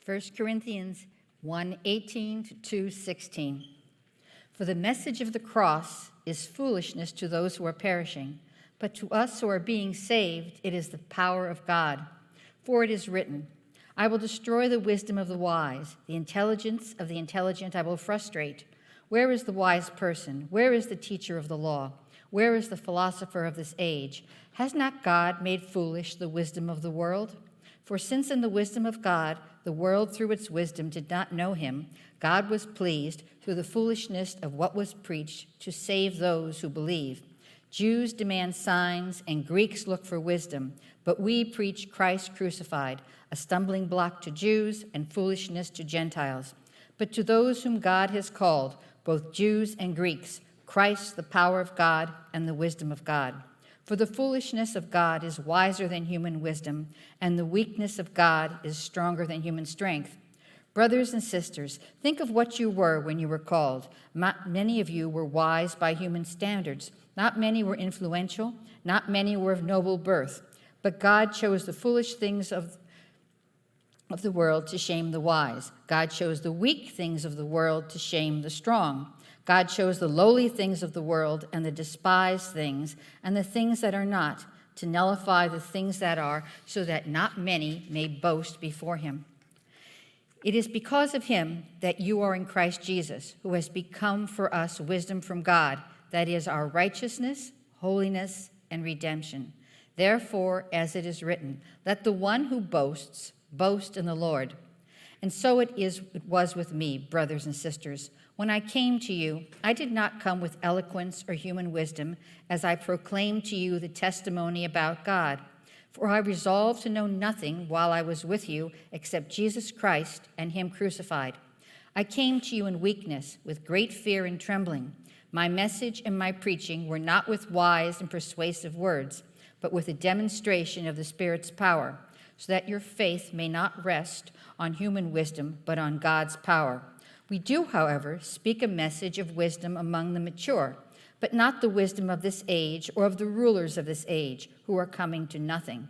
1 Corinthians 1:18 to 2:16. For the message of the cross is foolishness to those who are perishing, but to us who are being saved, it is the power of God. For it is written, I will destroy the wisdom of the wise, the intelligence of the intelligent I will frustrate. Where is the wise person? Where is the teacher of the law? Where is the philosopher of this age? Has not God made foolish the wisdom of the world? For since in the wisdom of God, the world through its wisdom did not know him, God was pleased through the foolishness of what was preached to save those who believe. Jews demand signs and Greeks look for wisdom, but we preach Christ crucified, a stumbling block to Jews and foolishness to Gentiles. But to those whom God has called, both Jews and Greeks, Christ the power of God and the wisdom of God. For the foolishness of God is wiser than human wisdom, and the weakness of God is stronger than human strength. Brothers and sisters, think of what you were when you were called. Not many of you were wise by human standards. Not many were influential. Not many were of noble birth. But God chose the foolish things of the world to shame the wise. God chose the weak things of the world to shame the strong. God chose the lowly things of the world and the despised things and the things that are not, to nullify the things that are, so that not many may boast before him. It is because of him that you are in Christ Jesus, who has become for us wisdom from God, that is our righteousness, holiness, and redemption. Therefore, as it is written, let the one who boasts boast in the Lord. And so it was with me, brothers and sisters. When I came to you, I did not come with eloquence or human wisdom, as I proclaimed to you the testimony about God. For I resolved to know nothing while I was with you except Jesus Christ and him crucified. I came to you in weakness, with great fear and trembling. My message and my preaching were not with wise and persuasive words, but with a demonstration of the Spirit's power, so that your faith may not rest on human wisdom, but on God's power. We do, however, speak a message of wisdom among the mature, but not the wisdom of this age or of the rulers of this age, who are coming to nothing.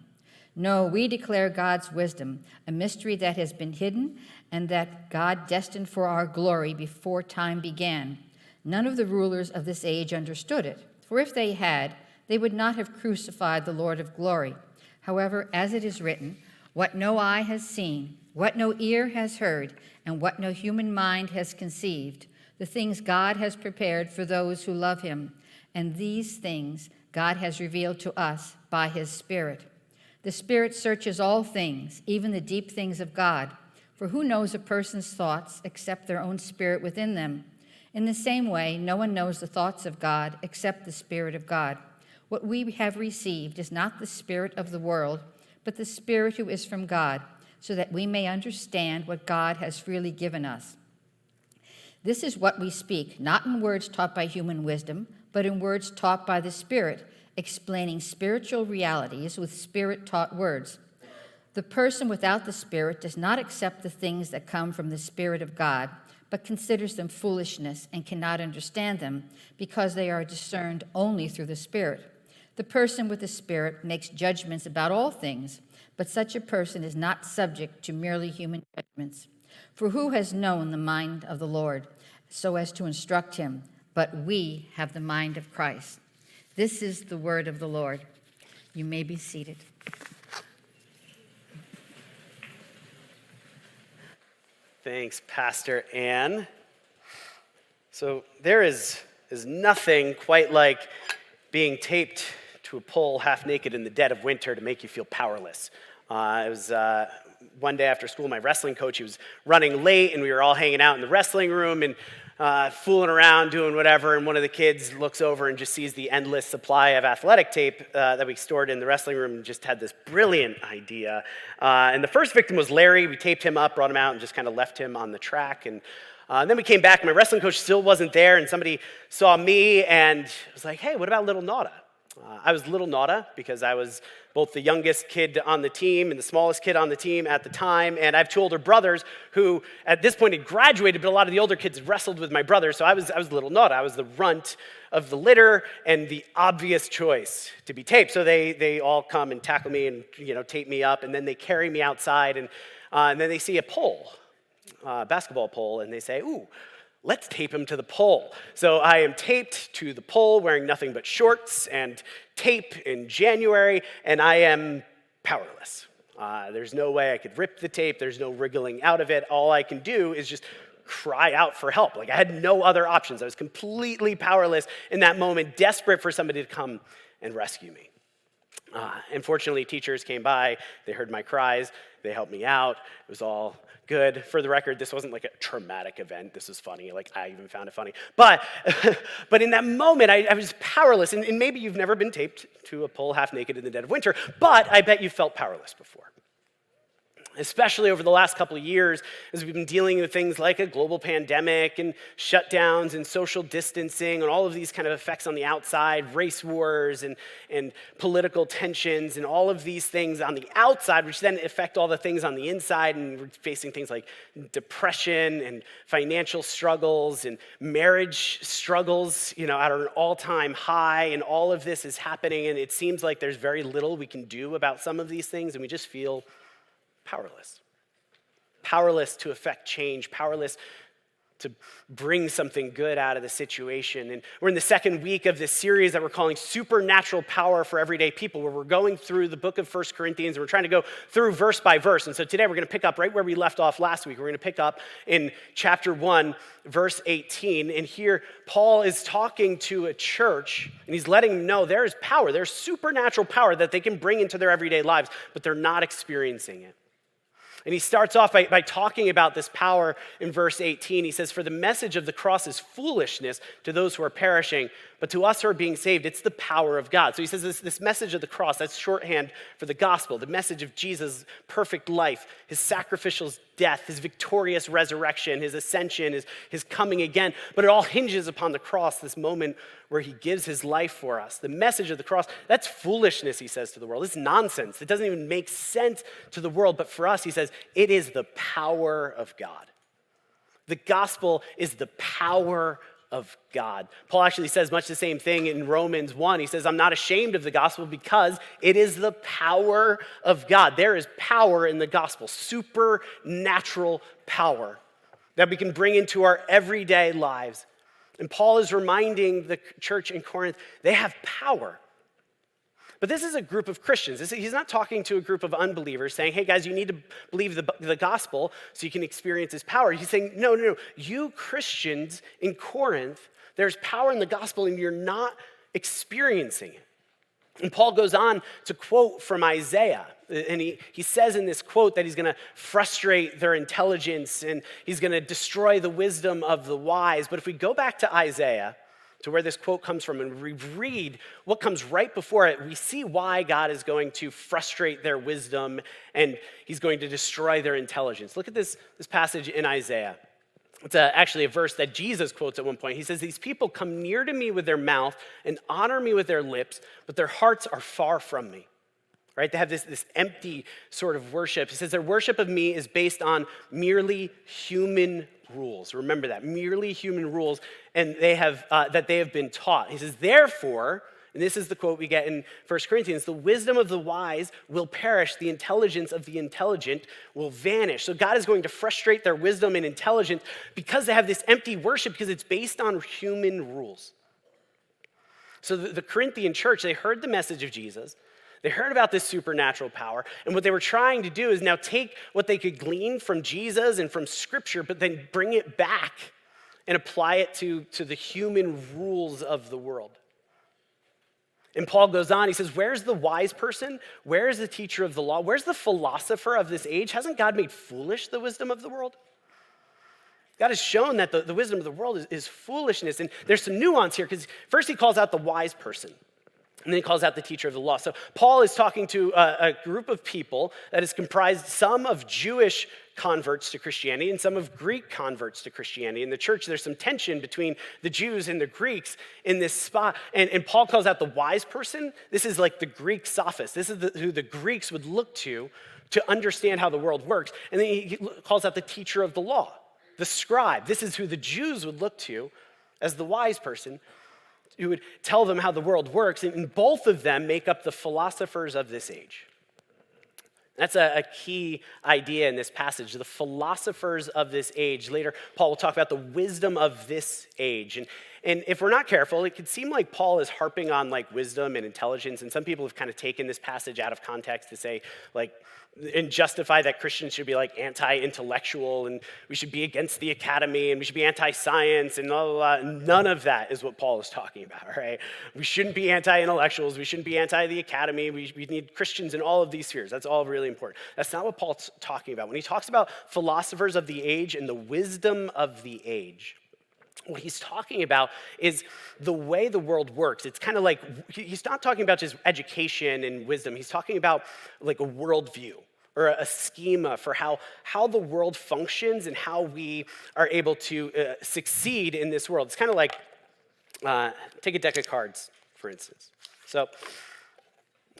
No, we declare God's wisdom, a mystery that has been hidden and that God destined for our glory before time began. None of the rulers of this age understood it, for if they had, they would not have crucified the Lord of glory. However, as it is written, what no eye has seen, what no ear has heard, and what no human mind has conceived, the things God has prepared for those who love him. And these things God has revealed to us by his Spirit. The Spirit searches all things, even the deep things of God. For who knows a person's thoughts except their own spirit within them? In the same way, no one knows the thoughts of God except the Spirit of God. What we have received is not the spirit of the world, but the Spirit who is from God, so that we may understand what God has freely given us. This is what we speak, not in words taught by human wisdom, but in words taught by the Spirit, explaining spiritual realities with Spirit-taught words. The person without the Spirit does not accept the things that come from the Spirit of God, but considers them foolishness and cannot understand them, because they are discerned only through the Spirit. The person with the Spirit makes judgments about all things, but such a person is not subject to merely human judgments. For who has known the mind of the Lord, so as to instruct him? But we have the mind of Christ. This is the word of the Lord. You may be seated. Thanks, Pastor Ann. So there is nothing quite like being taped to a pole half naked in the dead of winter to make you feel powerless. It was one day after school, my wrestling coach, he was running late, and we were all hanging out in the wrestling room and fooling around, doing whatever, and one of the kids looks over and just sees the endless supply of athletic tape that we stored in the wrestling room and just had this brilliant idea. And the first victim was Larry. We taped him up, brought him out, and just kind of left him on the track. And then we came back, and my wrestling coach still wasn't there, and somebody saw me and was like, hey, what about little Nauta? I was little Nauta because I was both the youngest kid on the team and the smallest kid on the team at the time. And I have two older brothers who, at this point, had graduated, but a lot of the older kids had wrestled with my brother. So I was little Nauta. I was the runt of the litter and the obvious choice to be taped. So they all come and tackle me and tape me up, and then they carry me outside, and then they see a pole, basketball pole, and they say, "Ooh, let's tape him to the pole." So I am taped to the pole wearing nothing but shorts and tape in January, and I am powerless. There's no way I could rip the tape. There's no wriggling out of it. All I can do is just cry out for help. Like, I had no other options. I was completely powerless in that moment, desperate for somebody to come and rescue me. And fortunately, teachers came by. They heard my cries. They helped me out. It was all good. For the record, this wasn't like a traumatic event. This was funny. Like, I even found it funny. But in that moment, I was powerless. And maybe you've never been taped to a pole half naked in the dead of winter, but I bet you felt powerless before. Especially over the last couple of years, as we've been dealing with things like a global pandemic and shutdowns and social distancing and all of these kind of effects on the outside, race wars and political tensions and all of these things on the outside, which then affect all the things on the inside, and we're facing things like depression and financial struggles and marriage struggles, at an all-time high, and all of this is happening, and it seems like there's very little we can do about some of these things, and we just feel powerless to affect change, powerless to bring something good out of the situation. And we're in the second week of this series that we're calling Supernatural Power for Everyday People, where we're going through the book of 1 Corinthians, and we're trying to go through verse by verse. And so today we're going to pick up right where we left off last week. We're going to pick up in chapter 1, verse 18. And here Paul is talking to a church, and he's letting them know there is power, there's supernatural power that they can bring into their everyday lives, but they're not experiencing it. And he starts off by talking about this power in verse 18. He says, "For the message of the cross is foolishness to those who are perishing, but to us who are being saved, it's the power of God." So he says this message of the cross, that's shorthand for the gospel, the message of Jesus' perfect life, his sacrificial death, his victorious resurrection, his ascension, his coming again. But it all hinges upon the cross, this moment where he gives his life for us. The message of the cross, that's foolishness, he says to the world. It's nonsense. It doesn't even make sense to the world. But for us, he says, it is the power of God. The gospel is the power of God. Paul actually says much the same thing in Romans 1. He says, "I'm not ashamed of the gospel because it is the power of God." There is power in the gospel, supernatural power that we can bring into our everyday lives. And Paul is reminding the church in Corinth, they have power. But this is a group of Christians. He's not talking to a group of unbelievers saying, "Hey guys, you need to believe the gospel so you can experience his power." He's saying, no. You Christians in Corinth, there's power in the gospel and you're not experiencing it. And Paul goes on to quote from Isaiah. And he says in this quote that he's going to frustrate their intelligence and he's going to destroy the wisdom of the wise. But if we go back to Isaiah, to where this quote comes from, and we read what comes right before it, we see why God is going to frustrate their wisdom and he's going to destroy their intelligence. Look at this passage in Isaiah. It's actually a verse that Jesus quotes at one point. He says, "These people come near to me with their mouth and honor me with their lips, but their hearts are far from me." Right? They have this empty sort of worship. He says their worship of me is based on merely human rules. Remember that, merely human rules, and they have been taught. He says, "Therefore," and this is the quote we get in 1 Corinthians, "the wisdom of the wise will perish, the intelligence of the intelligent will vanish." So God is going to frustrate their wisdom and intelligence because they have this empty worship, because it's based on human rules. So the Corinthian church, they heard the message of Jesus. They heard about this supernatural power, and what they were trying to do is now take what they could glean from Jesus and from Scripture, but then bring it back and apply it to the human rules of the world. And Paul goes on, he says, "Where's the wise person? Where's the teacher of the law? Where's the philosopher of this age? Hasn't God made foolish the wisdom of the world?" God has shown that the wisdom of the world is foolishness, and there's some nuance here, because first he calls out the wise person. And then he calls out the teacher of the law. So Paul is talking to a group of people that is comprised some of Jewish converts to Christianity and some of Greek converts to Christianity. In the church, there's some tension between the Jews and the Greeks in this spot. And Paul calls out the wise person. This is like the Greek sophist. This is who the Greeks would look to understand how the world works. And then he calls out the teacher of the law, the scribe. This is who the Jews would look to as the wise person who would tell them how the world works. And both of them make up the philosophers of this age. That's a key idea in this passage, the philosophers of this age. Later, Paul will talk about the wisdom of this age. And if we're not careful, it could seem like Paul is harping on like wisdom and intelligence. And some people have kind of taken this passage out of context to say like, and justify that Christians should be like anti-intellectual and we should be against the academy and we should be anti-science and blah, blah, blah. None of that is what Paul is talking about, right? We shouldn't be anti-intellectuals. We shouldn't be anti-the academy. We need Christians in all of these spheres. That's all really important. That's not what Paul's talking about. When he talks about philosophers of the age and the wisdom of the age, what he's talking about is the way the world works. It's kind of like, he's not talking about just education and wisdom. He's talking about like a worldview or a schema for how the world functions and how we are able to succeed in this world. It's kind of like, take a deck of cards, for instance. So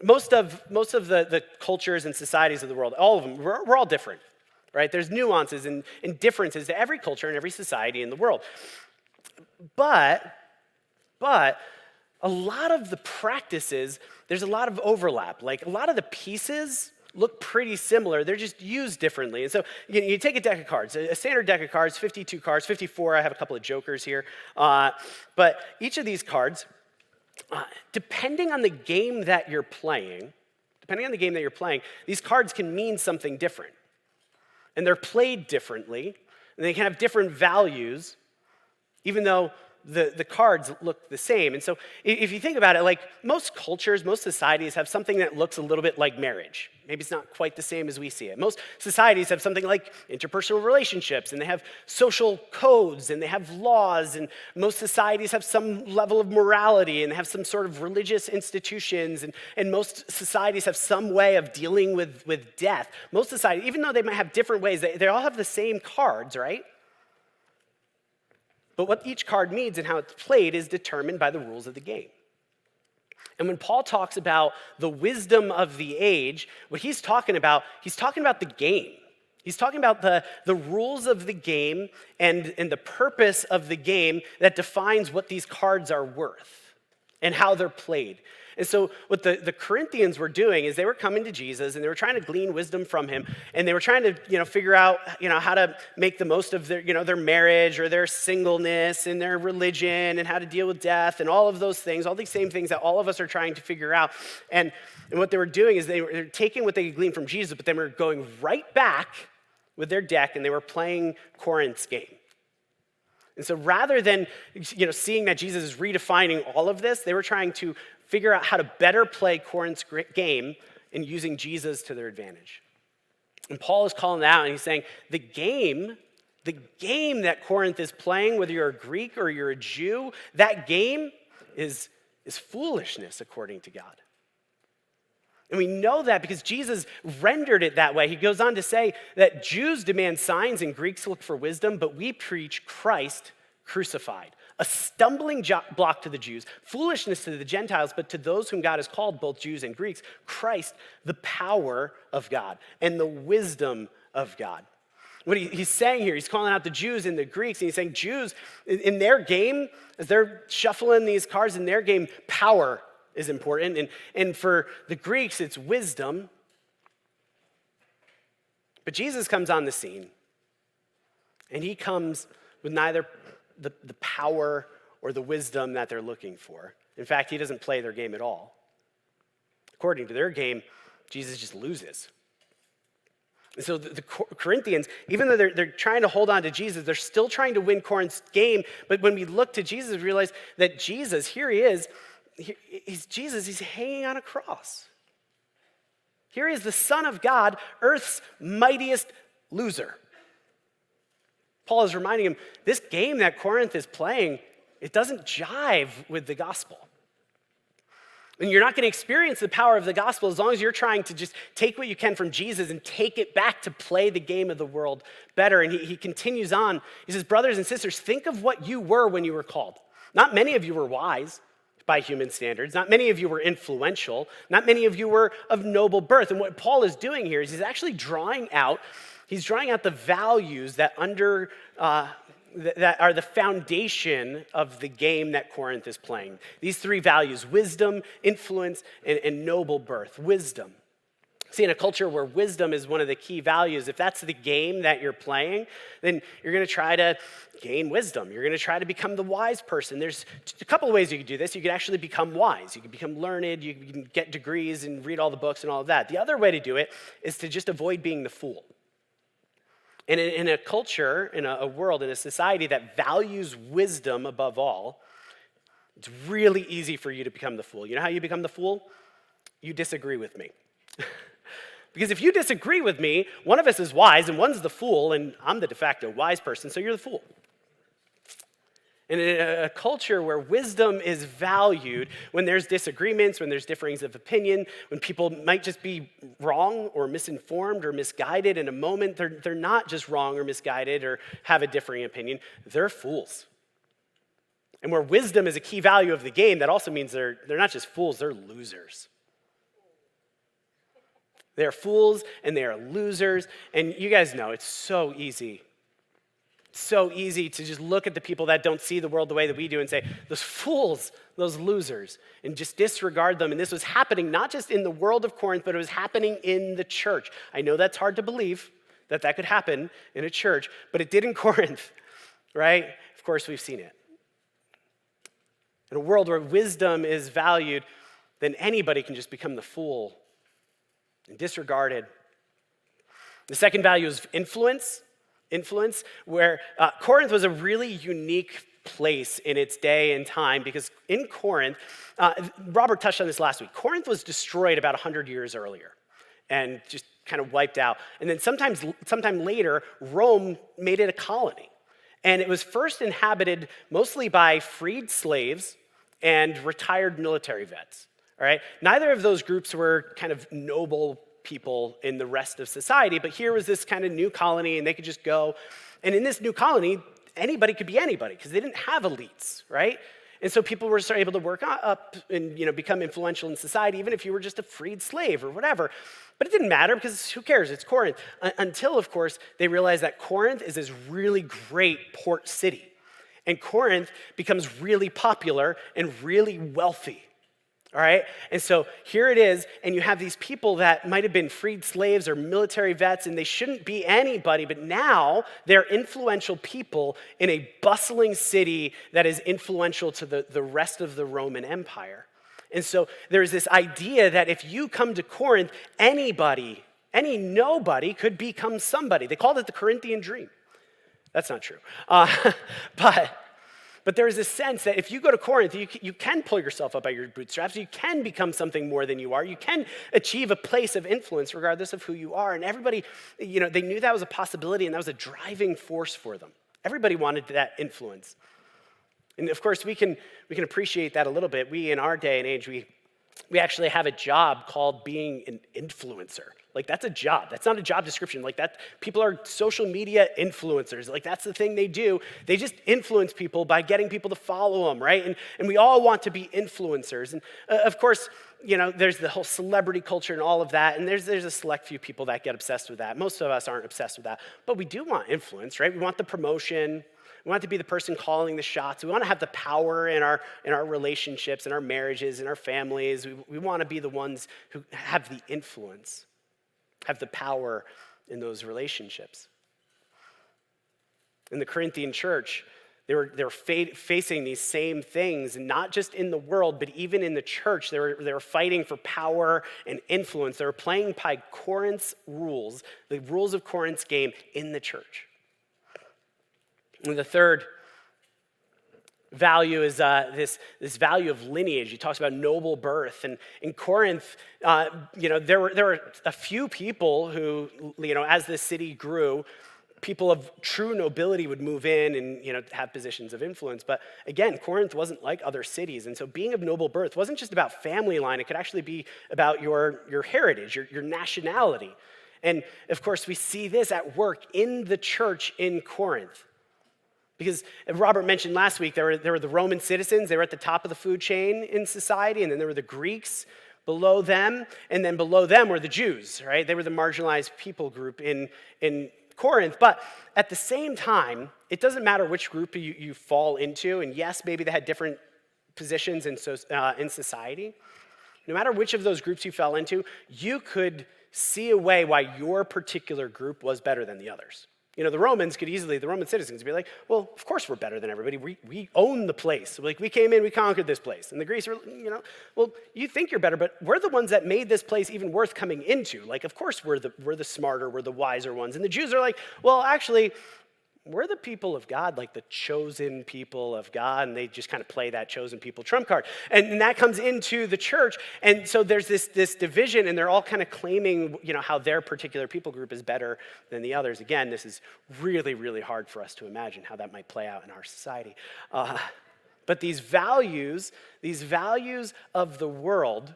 most of the cultures and societies of the world, all of them, we're all different, right? There's nuances and differences to every culture and every society in the world. But a lot of the practices, there's a lot of overlap. Like a lot of the pieces look pretty similar. They're just used differently. And so you take a deck of cards, a standard deck of cards, 52 cards, 54. I have a couple of jokers here. But each of these cards, depending on the game that you're playing, these cards can mean something different. And they're played differently. And they can have different values, even though the cards look the same. And so if you think about it, like most cultures, most societies have something that looks a little bit like marriage. Maybe it's not quite the same as we see it. Most societies have something like interpersonal relationships, and they have social codes, and they have laws, and most societies have some level of morality, and they have some sort of religious institutions, and most societies have some way of dealing with death. Most societies, even though they might have different ways, they all have the same cards, right? But what each card means and how it's played is determined by the rules of the game. And when Paul talks about the wisdom of the age, what he's talking about the game. He's talking about the rules of the game and the purpose of the game that defines what these cards are worth and how they're played. And so what the Corinthians were doing is they were coming to Jesus and they were trying to glean wisdom from him, and they were trying to figure out how to make the most of their marriage or their singleness and their religion and how to deal with death and all of those things, all these same things that all of us are trying to figure out. And what they were doing is they were taking what they could glean from Jesus, but then they were going right back with their deck and they were playing Corinth's game. And so rather than seeing that Jesus is redefining all of this, they were trying to figure out how to better play Corinth's game and using Jesus to their advantage. And Paul is calling that out, and he's saying the game that Corinth is playing, whether you're a Greek or you're a Jew, that game is foolishness according to God. And we know that because Jesus rendered it that way. He goes on to say that Jews demand signs and Greeks look for wisdom, but we preach Christ crucified. A stumbling block to the Jews, foolishness to the Gentiles, but to those whom God has called, both Jews and Greeks, Christ, the power of God and the wisdom of God. What he's saying here, he's calling out the Jews and the Greeks, and he's saying Jews, in their game, as they're shuffling these cards in their game, power is important. And for the Greeks, it's wisdom. But Jesus comes on the scene, and he comes with neither the power or the wisdom that they're looking for. In fact, he doesn't play their game at all. According to their game, Jesus just loses. And so the Corinthians, even though they're trying to hold on to Jesus, they're still trying to win Corinth's game. But when we look to Jesus, we realize that Jesus, here he is, he's Jesus, he's hanging on a cross. Here he is, the Son of God, earth's mightiest loser. Paul is reminding him, this game that Corinth is playing, it doesn't jive with the gospel. And you're not going to experience the power of the gospel as long as you're trying to just take what you can from Jesus and take it back to play the game of the world better. And he continues on. He says, brothers and sisters, think of what you were when you were called. Not many of you were wise by human standards. Not many of you were influential. Not many of you were of noble birth. And what Paul is doing here is he's actually drawing out the values that that are the foundation of the game that Corinth is playing. These three values: wisdom, influence, and noble birth. Wisdom. See, in a culture where wisdom is one of the key values, if that's the game that you're playing, then you're going to try to gain wisdom. You're going to try to become the wise person. There's a couple of ways you could do this. You could actually become wise. You could become learned. You can get degrees and read all the books and all of that. The other way to do it is to just avoid being the fool. And in a culture, in a world, in a society that values wisdom above all, it's really easy for you to become the fool. You know how you become the fool? You disagree with me. Because if you disagree with me, one of us is wise and one's the fool, and I'm the de facto wise person, so you're the fool. And in a culture where wisdom is valued, when there's disagreements, when there's differings of opinion, when people might just be wrong or misinformed or misguided in a moment, they're not just wrong or misguided or have a differing opinion, they're fools. And where wisdom is a key value of the game, that also means they're not just fools, they're losers. They're fools and they are losers. And you guys know it's so easy. So easy to just look at the people that don't see the world the way that we do and say, those fools, those losers, and just disregard them. And this was happening not just in the world of Corinth, but it was happening in the church. I know that's hard to believe that could happen in a church, but it did in Corinth, right? Of course, we've seen it. In a world where wisdom is valued, then anybody can just become the fool and disregarded. The second value is influence, where Corinth was a really unique place in its day and time, because in Corinth, Robert touched on this last week, Corinth was destroyed about 100 years earlier and just kind of wiped out. And then sometime later, Rome made it a colony. And it was first inhabited mostly by freed slaves and retired military vets. All right? Neither of those groups were kind of noble people in the rest of society, but here was this kind of new colony, and they could just go. And in this new colony, anybody could be anybody because they didn't have elites, right? And so people were able to work up and become influential in society, even if you were just a freed slave or whatever. But it didn't matter because who cares? It's Corinth. Until, of course, they realized that Corinth is this really great port city. And Corinth becomes really popular and really wealthy. All right? And so here it is, and you have these people that might have been freed slaves or military vets, and they shouldn't be anybody, but now they're influential people in a bustling city that is influential to the rest of the Roman Empire. And so there's this idea that if you come to Corinth, anybody, any nobody could become somebody. They called it the Corinthian dream. That's not true. But there is this sense that if you go to Corinth, you can pull yourself up by your bootstraps. You can become something more than you are. You can achieve a place of influence regardless of who you are. And everybody, they knew that was a possibility, and that was a driving force for them. Everybody wanted that influence. And of course, we can appreciate that a little bit. We, in our day and age, we actually have a job called being an influencer. Like, that's a job. That's not a job description. Like, that people are social media influencers. Like, that's the thing they do. They just influence people by getting people to follow them, right? And we all want to be influencers. And of course, there's the whole celebrity culture and all of that. And there's a select few people that get obsessed with that. Most of us aren't obsessed with that. But we do want influence, right? We want the promotion. We want to be the person calling the shots. We want to have the power in our relationships, in our marriages, in our families. We want to be the ones who have the influence, have the power in those relationships. In the Corinthian church, they were facing these same things, and not just in the world, but even in the church. They were fighting for power and influence. They were playing by Corinth's rules, the rules of Corinth's game in the church. And the third value is this value of lineage. He talks about noble birth. And in Corinth, there were a few people who, as the city grew, people of true nobility would move in and have positions of influence. But again, Corinth wasn't like other cities. And so being of noble birth wasn't just about family line. It could actually be about your heritage, your nationality. And of course, we see this at work in the church in Corinth. Because Robert mentioned last week, there were the Roman citizens. They were at the top of the food chain in society. And then there were the Greeks below them. And then below them were the Jews, right? They were the marginalized people group in Corinth. But at the same time, it doesn't matter which group you fall into. And yes, maybe they had different positions in society. No matter which of those groups you fell into, you could see a way why your particular group was better than the others. The Roman citizens would be like, well, of course we're better than everybody. We own the place. Like, we came in, we conquered this place. And the Greeks were, well, you think you're better, but we're the ones that made this place even worth coming into. Like, of course we're the smarter, we're the wiser ones. And the Jews are like, well, actually, we're the people of God, like the chosen people of God, and they just kind of play that chosen people trump card. And that comes into the church, and so there's this division, and they're all kind of claiming, how their particular people group is better than the others. Again, this is really, really hard for us to imagine how that might play out in our society. But these values of the world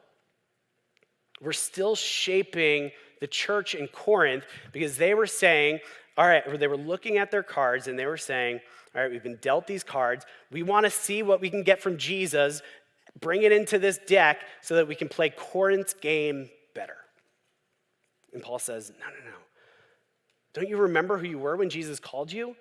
were still shaping the church in Corinth, because they were saying, all right, they were looking at their cards and they were saying, all right, we've been dealt these cards. We want to see what we can get from Jesus, bring it into this deck so that we can play Corinth's game better. And Paul says, no. Don't you remember who you were when Jesus called you?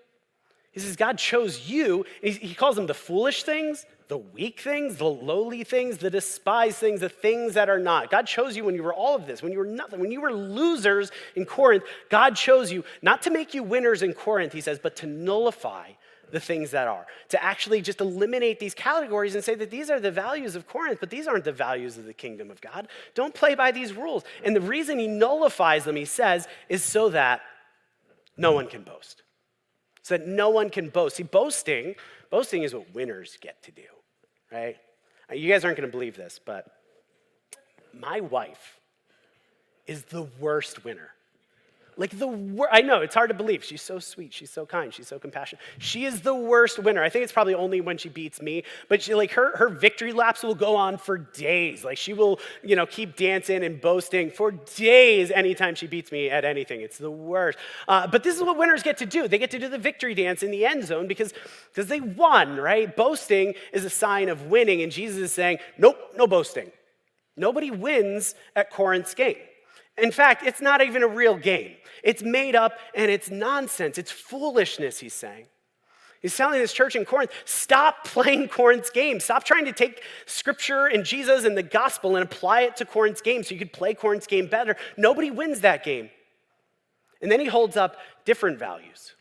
He says, God chose you. He calls them the foolish things, the weak things, the lowly things, the despised things, the things that are not. God chose you when you were all of this, when you were nothing, when you were losers in Corinth. God chose you not to make you winners in Corinth, he says, but to nullify the things that are, to actually just eliminate these categories and say that these are the values of Corinth, but these aren't the values of the kingdom of God. Don't play by these rules. And the reason he nullifies them, he says, is so that no one can boast. So that no one can boast. See, boasting is what winners get to do, right? You guys aren't going to believe this, but my wife is the worst winner. Like I know, it's hard to believe. She's so sweet, she's so kind, she's so compassionate. She is the worst winner. I think it's probably only when she beats me, but she, her victory laps will go on for days. Like, she will, keep dancing and boasting for days anytime she beats me at anything. It's the worst. But this is what winners get to do. They get to do the victory dance in the end zone because they won, right? Boasting is a sign of winning, and Jesus is saying, nope, no boasting. Nobody wins at Corinth's game. In fact, it's not even a real game. It's made up and it's nonsense. It's foolishness, he's saying. He's telling this church in Corinth, stop playing Corinth's game. Stop trying to take scripture and Jesus and the gospel and apply it to Corinth's game so you could play Corinth's game better. Nobody wins that game. And then he holds up different values.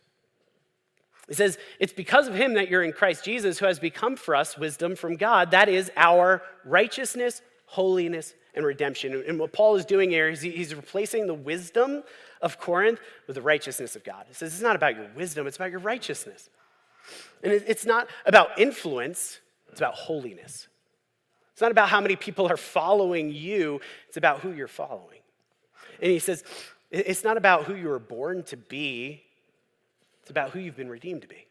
He says, it's because of him that you're in Christ Jesus, who has become for us wisdom from God. That is our righteousness, holiness, and redemption. And what Paul is doing here is he's replacing the wisdom of Corinth with the righteousness of God. He says it's not about your wisdom, it's about your righteousness. And it's not about influence, it's about holiness. It's not about how many people are following you, it's about who you're following. And he says it's not about who you were born to be, it's about who you've been redeemed to be.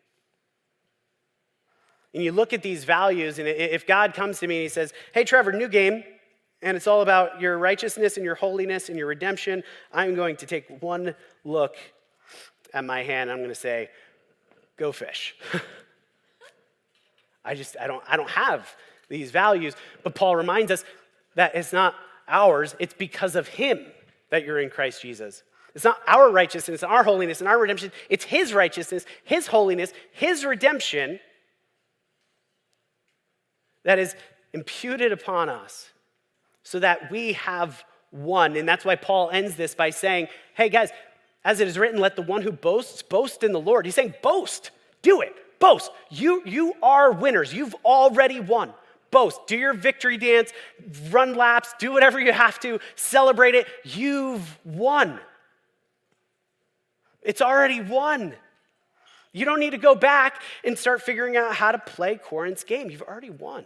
And you look at these values, and if God comes to me and he says, hey, Trevor, new game, and it's all about your righteousness and your holiness and your redemption, I'm going to take one look at my hand. I'm going to say, go fish. I don't have these values. But Paul reminds us that it's not ours. It's because of him that you're in Christ Jesus. It's not our righteousness, our holiness, and our redemption. It's his righteousness, his holiness, his redemption that is imputed upon us, so that we have won. And that's why Paul ends this by saying, hey guys, as it is written, let the one who boasts, boast in the Lord. He's saying, boast, do it, boast. You are winners. You've already won. Boast, do your victory dance, run laps, do whatever you have to, celebrate it. You've won. It's already won. You don't need to go back and start figuring out how to play Corinth's game. You've already won.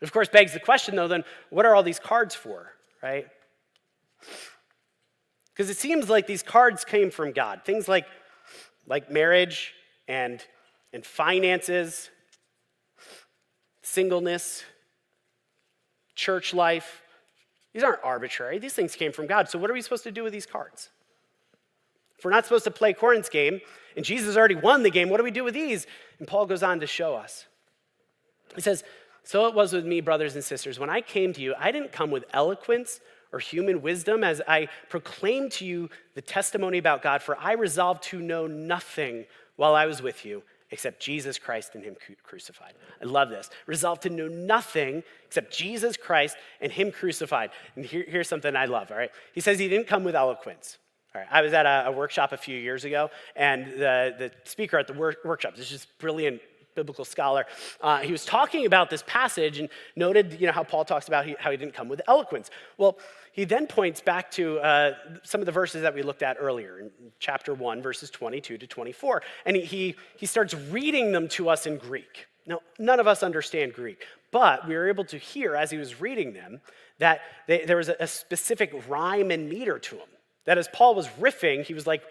Of course, begs the question, though, then what are all these cards for, right? Because it seems like these cards came from God. Things like marriage and finances, singleness, church life. These aren't arbitrary. These things came from God. So what are we supposed to do with these cards? If we're not supposed to play Corinth's game, and Jesus already won the game, what do we do with these? And Paul goes on to show us. He says, "So it was with me, brothers and sisters. When I came to you, I didn't come with eloquence or human wisdom as I proclaimed to you the testimony about God, for I resolved to know nothing while I was with you except Jesus Christ and him crucified." I love this. Resolved to know nothing except Jesus Christ and him crucified. And here's something I love, all right? He says he didn't come with eloquence. All right, I was at a workshop a few years ago, and the speaker at the workshop, this is brilliant biblical scholar, he was talking about this passage and noted, how Paul talks about how he didn't come with eloquence. Well, he then points back to some of the verses that we looked at earlier in chapter 1, verses 22 to 24, and he starts reading them to us in Greek. Now, none of us understand Greek, but we were able to hear as he was reading them that there was a specific rhyme and meter to them. That as Paul was riffing, he was like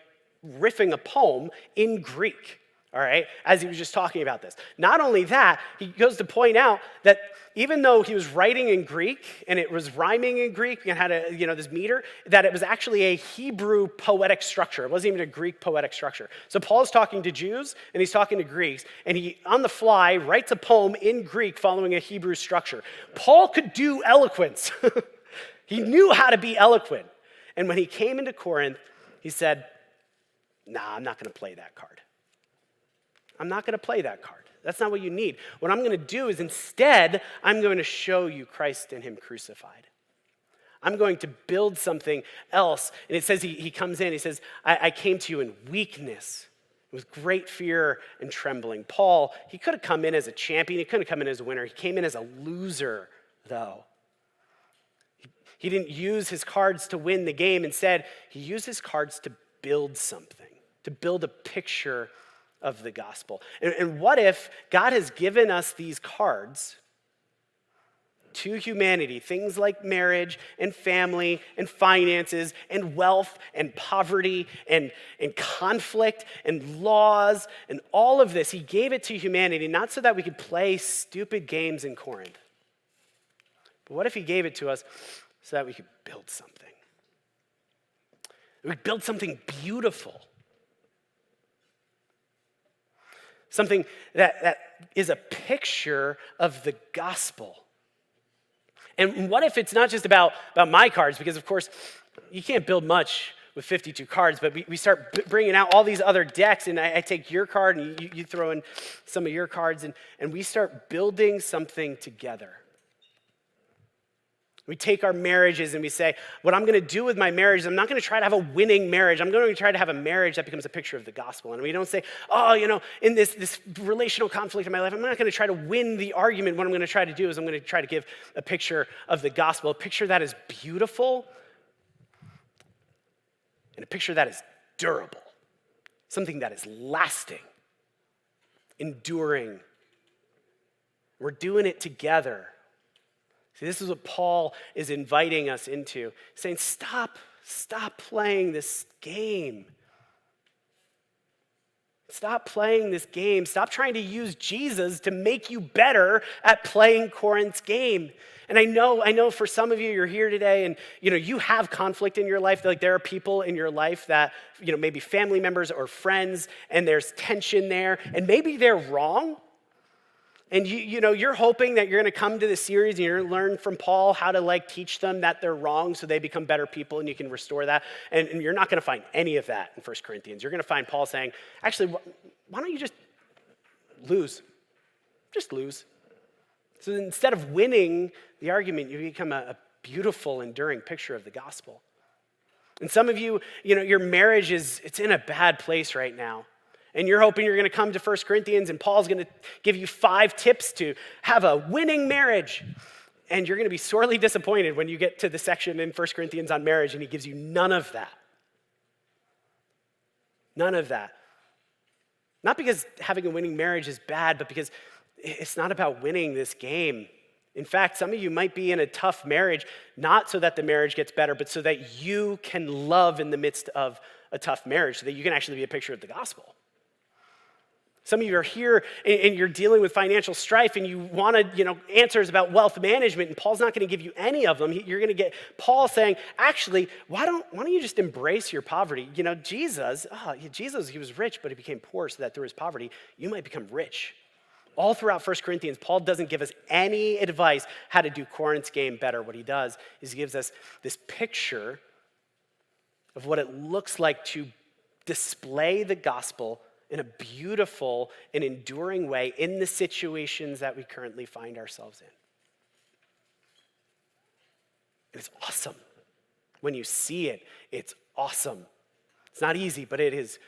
riffing a poem in Greek, all right, as he was just talking about this. Not only that, he goes to point out that even though he was writing in Greek and it was rhyming in Greek and had this meter, that it was actually a Hebrew poetic structure. It wasn't even a Greek poetic structure. So Paul's talking to Jews and he's talking to Greeks, and he, on the fly, writes a poem in Greek following a Hebrew structure. Paul could do eloquence. He knew how to be eloquent. And when he came into Corinth, he said, "Nah, I'm not going to play that card. I'm not going to play that card. That's not what you need. What I'm going to do is instead, I'm going to show you Christ and him crucified. I'm going to build something else." And it says he comes in, he says, I came to you in weakness, with great fear and trembling. Paul, he could have come in as a champion. He couldn't have come in as a winner. He came in as a loser, though. He didn't use his cards to win the game. Instead, he used his cards to build something, to build a picture of the gospel. And what if God has given us these cards to humanity, things like marriage and family and finances and wealth and poverty and conflict and laws and all of this. He gave it to humanity, not so that we could play stupid games in Corinth. But what if he gave it to us so that we could build something? We build something beautiful. Something that is a picture of the gospel. And what if it's not just about my cards? Because, of course, you can't build much with 52 cards, but we start bringing out all these other decks, and I take your card, and you throw in some of your cards, and we start building something together. We take our marriages and we say, what I'm going to do with my marriage is I'm not going to try to have a winning marriage. I'm going to try to have a marriage that becomes a picture of the gospel. And we don't say, in this relational conflict in my life, I'm not going to try to win the argument. What I'm going to try to do is I'm going to try to give a picture of the gospel, a picture that is beautiful and a picture that is durable, something that is lasting, enduring. We're doing it together. See, this is what Paul is inviting us into, saying, stop playing this game. Stop playing this game. Stop trying to use Jesus to make you better at playing Corinth's game. And I know for some of you, you're here today and you have conflict in your life. Like there are people in your life that, maybe family members or friends, and there's tension there, and maybe they're wrong. And you're hoping that you're going to come to this series and you're going to learn from Paul how to teach them that they're wrong so they become better people and you can restore that. And you're not going to find any of that in 1 Corinthians. You're going to find Paul saying, actually, why don't you just lose? Just lose. So instead of winning the argument, you become a beautiful, enduring picture of the gospel. And some of you, your marriage it's in a bad place right now. And you're hoping you're going to come to 1 Corinthians and Paul's going to give you 5 tips to have a winning marriage. And you're going to be sorely disappointed when you get to the section in 1 Corinthians on marriage and he gives you none of that. None of that. Not because having a winning marriage is bad, but because it's not about winning this game In fact, some of you might be in a tough marriage, not so that the marriage gets better, but so that you can love in the midst of a tough marriage, so that you can actually be a picture of the gospel. Some of you are here and you're dealing with financial strife and you wanted, answers about wealth management, and Paul's not going to give you any of them. You're going to get Paul saying, actually, why don't you just embrace your poverty? Jesus, he was rich, but he became poor so that through his poverty, you might become rich. All throughout 1 Corinthians, Paul doesn't give us any advice how to do Corinth's game better. What he does is he gives us this picture of what it looks like to display the gospel in a beautiful and enduring way in the situations that we currently find ourselves in. And it's awesome. When you see it, it's awesome. It's not easy, but it is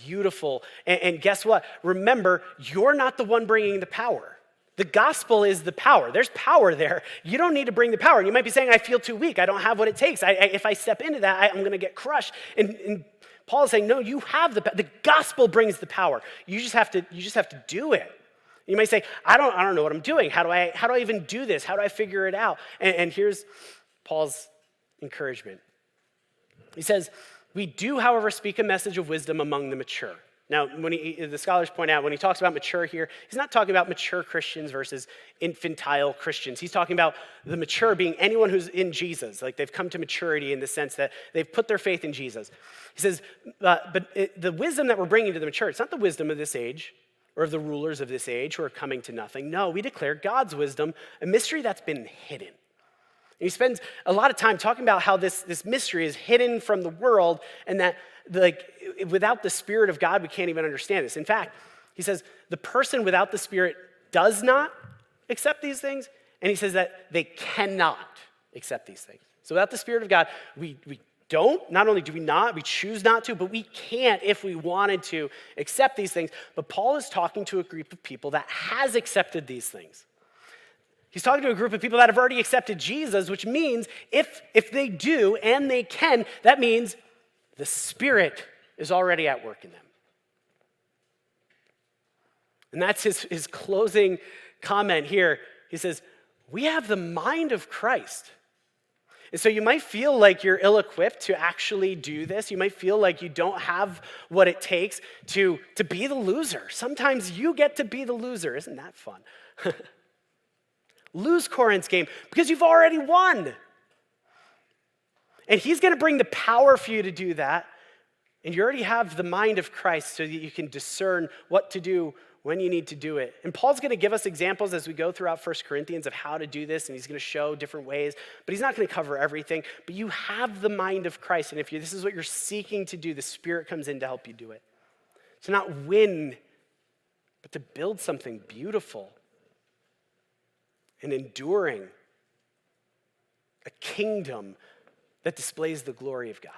beautiful. And guess what? Remember, you're not the one bringing the power. The gospel is the power. There's power there. You don't need to bring the power. And you might be saying, I feel too weak. I don't have what it takes. If I step into that, I'm going to get crushed. And Paul is saying, no, you have the gospel brings the power. You just have to do it. You might say, I don't know what I'm doing. How do I even do this? How do I figure it out? And here's Paul's encouragement. He says, we do, however, speak a message of wisdom among the mature. Now, when the scholars point out, when he talks about mature here, he's not talking about mature Christians versus infantile Christians. He's talking about the mature being anyone who's in Jesus. Like they've come to maturity in the sense that they've put their faith in Jesus. He says, the wisdom that we're bringing to the mature, it's not the wisdom of this age or of the rulers of this age who are coming to nothing. No, we declare God's wisdom, a mystery that's been hidden. And he spends a lot of time talking about how this mystery is hidden from the world and that without the Spirit of God, we can't even understand this. In fact, he says the person without the Spirit does not accept these things, and he says that they cannot accept these things. So without the Spirit of God, we don't, not only do we not, we choose not to, but we can't, if we wanted to, accept these things. But Paul is talking to a group of people that has accepted these things. He's talking to a group of people that have already accepted Jesus, which means if they do and they can, that means the Spirit is already at work in them. And that's his closing comment here. He says, we have the mind of Christ. And so you might feel like you're ill-equipped to actually do this. You might feel like you don't have what it takes to be the loser. Sometimes you get to be the loser. Isn't that fun? Lose Corinth's game because you've already won. And he's going to bring the power for you to do that. And you already have the mind of Christ so that you can discern what to do when you need to do it. And Paul's going to give us examples as we go throughout 1 Corinthians of how to do this, and he's going to show different ways, but he's not going to cover everything. But you have the mind of Christ, and if this is what you're seeking to do, the Spirit comes in to help you do it. To not win, but to build something beautiful and enduring, a kingdom that displays the glory of God.